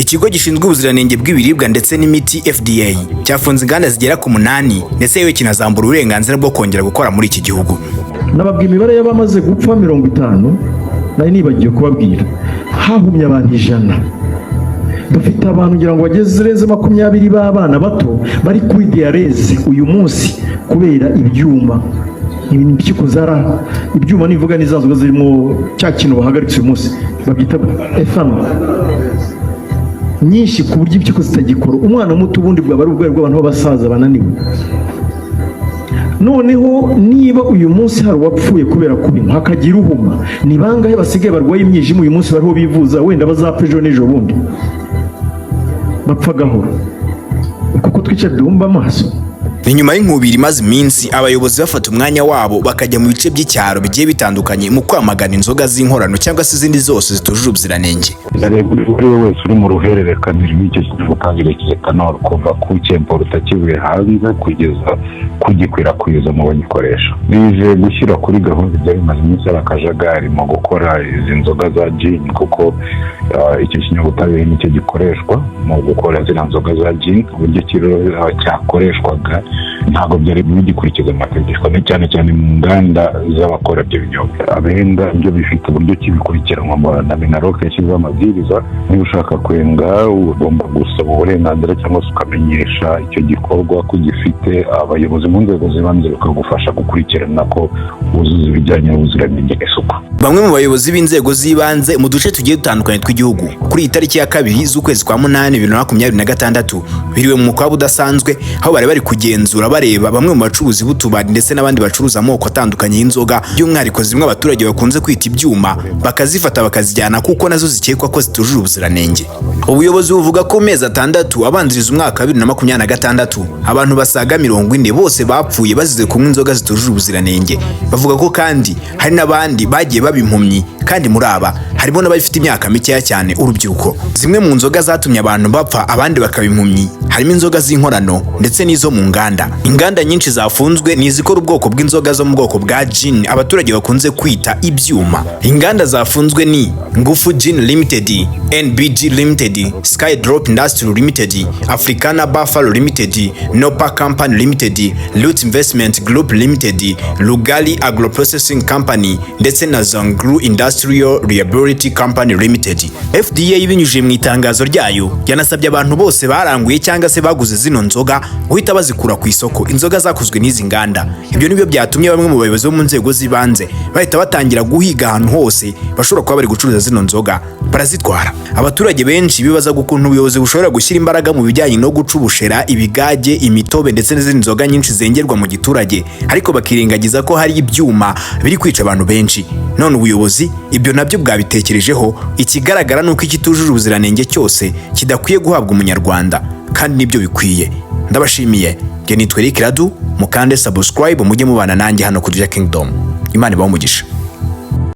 Ikigo gishinzwe ubuziranenge bw'ibiribwa ndetse n'imiti FDA cyafunze inganda zigera ku 8 ndetse yewe kinazambura uburenganzira bwo kongera gukora muri iki gihugu. Nababwiye imibare y'abamaze gupfa 50, nari nibagiye kubabwira hahumye abantu 100. Dufite abantu ngira ngo bageze 20 b'abana bato bari kuri diareze uyu munsi kubera ibyuma. Ibintu by'iko zara ibyuma nivuga nizazwa zirimo cya kintu bahagaritse uyu munsi babyita ethanol nyinshi ku buryo iby'iko zitagikora. Umwana muto ubundi bwaba ari ubwari bw'abantu b'abasaza bananiwe. Noneho niba uyu munsi hari uwapfuye kubera kubintu hakagira uhuma, ni bangahe basigaye barwaye imyijima uyu munsi bariho bivuza wenda bazapfa ejo n'ejo bundi bapfa gahoro kuko twicaye duhumba amaso. Ni nyuma y'inkubiri maze iminsi abayobozi bafata umwanya wabo bakajya mu bice by'icyaro bigiye bitandukanye mu kwamagana inzoga z'inkorano cyangwa se izindi zose zitujuje ubuziranenge. Buri wese uri mu ruhererekane rw'icyo kinyabutabire cy'etanol kuva ku cyemporo utakivuye hanze kugeza kugikwirakwiza mu bagikoresha. Bije gushyira kuri gahunda byari bimaze iminsi y'akajagari mu gukora izi nzoga za gin kuko icyo kinyabutabire nicyo gikoreshwa mu gukora ziriya nzoga za gin. Uburyo cyakoreshwaga ntabwo byari bigikurikiza amategeko, cyane cyane mu nganda z'abakora ibyo binyobwa. Abenda byo bifite uburyo kibikurikiranwa na Minaroke yashyizeho amabwiriza. Niba ushaka kwenga ugomba gusaba uburenganzira cyangwa se ukamenyesha icyo gikorwa ko gifite abayobozi mu nzego z'ibanze bakagufasha gukurikirana ko wuzuza ibijyanye n'ubuziranenge n'isuku. Bamwe mu bayobozi b'inzego z'ibanze mu duce tugiye dutandukanye tw'igihugu kuri itariki ya 2 z'ukwezi kwa 8 2026 biriwe mu mukwa budasanzwe aho bari kugenzura bareba bamwe mu bacuruzi b'utubari ndetse n'abandi bacuruza amoko atandukanye y'inzoga by'umwihariko zimwe abaturage bakunze kwita ibyuma bakazifata bakazijyana kuko nazo zikekwa ko zitujuje ubuziranenge. Ubuyobozi buvuga ko mezi 6 abanziriza umwaka 2026 abantu basaga 40 bose bapfuye bazize kunywa inzoga zitujuje ubuziranenge. Bavuga ko kandi hari n'abandi bagiye babimpumyi kandi muri aba harimo n'abafite imyaka mikeya cyane urubyiruko. Zimwe mu nzoga zatumye abantu bapfa abandi bakabimpumyi harimo inzoga z'inkorano ndetse n'izo mu nganda. Inganda nyinshi zafunzwe ni zikora ubwoko bw'inzoga zo mu bwoko bwa gin abaturage bakunze kwita ibyuma. Inganda zafunzwe ni Ngufu Gin Limited, NBG Limited, Sky Drop Industry Limited, Africana Buffalo Limited, Nopa Company Limited, Root Investment Group Limited, Lugali Agro Processing Company ndetse na Zangru Industrial Reliability Company Limited. FDA binyujije mu itangazo ryayo yanasabye abantu bose baranguye cyangwa se baguze zino nzoga guhita bazikura ku isoko inzoga zakozwe n'izi nganda. Ibyo nibyo byatumye bamwe mu bayobozi bo mu nzego z'ibanze bahita batangira guhiga ahantu hose bashobora kuba bari gucuruza zino nzoga barazitwara. Abaturage benshi bibaza ukuntu ubuyobozi bushobora gushyira imbaraga mu bijyanye no guca ubushera, ibigage, imitobe ndetse n'izindi nzoga nyinshi zengerwa mu giturage ariko bakirengagiza ko hari ibyuma biri kwica abantu benshi. None ubuyobozi ibyo nabyo bwabitekerejeho, ikigaragara nuko ikitujuje ubuziranenge cyose kidakwiye guhabwa umunyarwanda kandi nibyo bikwiye. Ndabashimiye. Nge nitwa Eric Radu, mukande subscribe mujye mubana nanjye hano ku Kingdom. Imana ibahe umugisha.